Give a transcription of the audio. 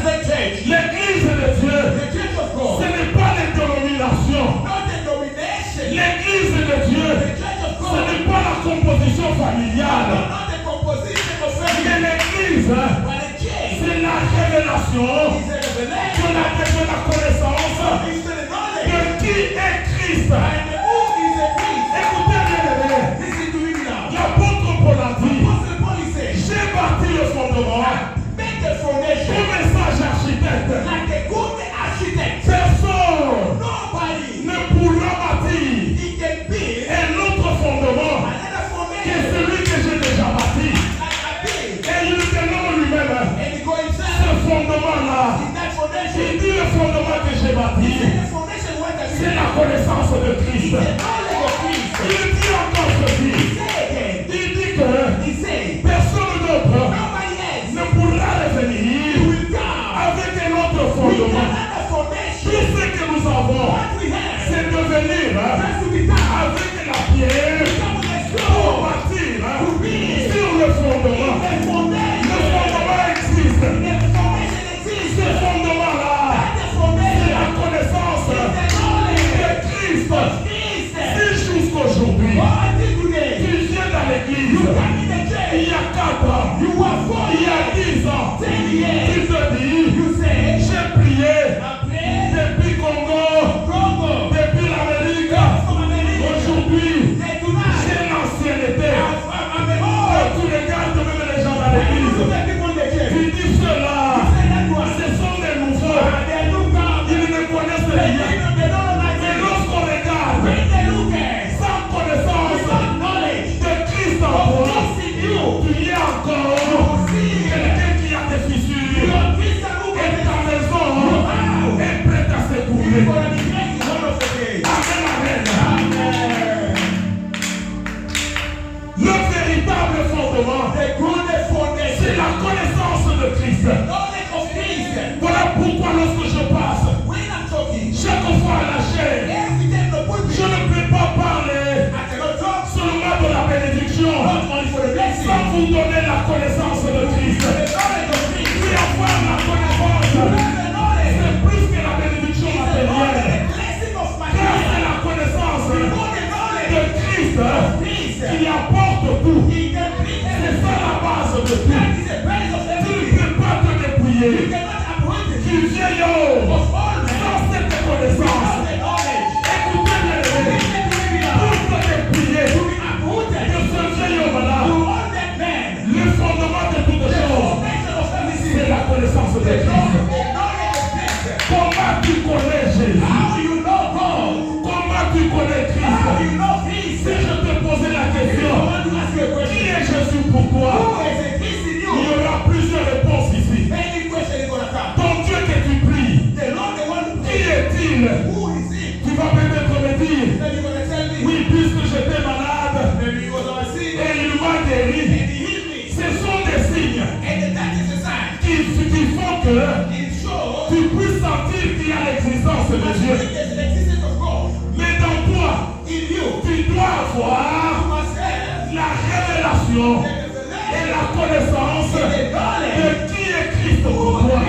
L'église de Dieu, ce n'est pas les dénominations. L'église de Dieu, ce n'est pas la composition familiale. Mais l'église, c'est la révélation de la connaissance de qui est Christ. Écoutez bien, l'apôtre Paul a dit, j'ai bâti le fondement comme un sage architecte. Personne ne pourra bâtir un autre fondement que celui que j'ai déjà bâti. Et il dénomme lui-même ce fondement-là. Il dit le fondement que j'ai bâti, c'est la connaissance de Christ. Il dit encore ceci. Il dit que personne d'autre ne pourra revenir avec un autre fondement. Tout ce que nous avons, c'est de venir avec la pierre pour bâtir sur le fondement. Le fondement existe. Ce fondement-là, c'est la connaissance de Christ. Si jusqu'aujourd'hui, tu viens dans l'église, il y a 4 ans, il y a 10 ans, tu te dis, j'ai prié depuis Congo, depuis l'Amérique, aujourd'hui, j'ai l'ancienneté. Quand tu regardes même les gens dans l'église, tu dis cela, ce sont des nouveaux, ils ne connaissent rien. Mais lorsqu'on regarde, sans connaissance de Christ en toi, tu y as encore quelqu'un qui a des fissures et ta maison est prête à s'écouler. Amen, amen. Le véritable fondement, c'est la connaissance de Christ. Voilà pourquoi lorsque je passe, chaque fois à la chair, je ne peux pas parler seulement de la bénédiction sans vous donner la connaissance de Christ. Puis avoir la connaissance, c'est plus que la bénédiction matérielle. Car c'est la connaissance de Christ qui apporte tout. C'est ça la base de tout. Tu ne peux pas te dépouiller du vieil homme sans cette connaissance. Écoutez bien, pour te dépouiller de ce vieil homme-là, le fondement de toutes choses, c'est la connaissance de Christ. Comment tu connais Jésus? Comment tu connais Christ? Si je te posais la question, qui est Jésus pour toi? Il y aura plusieurs réponses ici. Ton Dieu que tu pries, qui est-il? Tu vas peut-être me dire, oui, puisque j'étais malade et il m'a guéri. Ce sont des signes qui font que tu puisses sentir qu'il y a l'existence de Dieu. Mais dans toi, tu dois avoir la révélation et la connaissance de qui est Christ pour toi.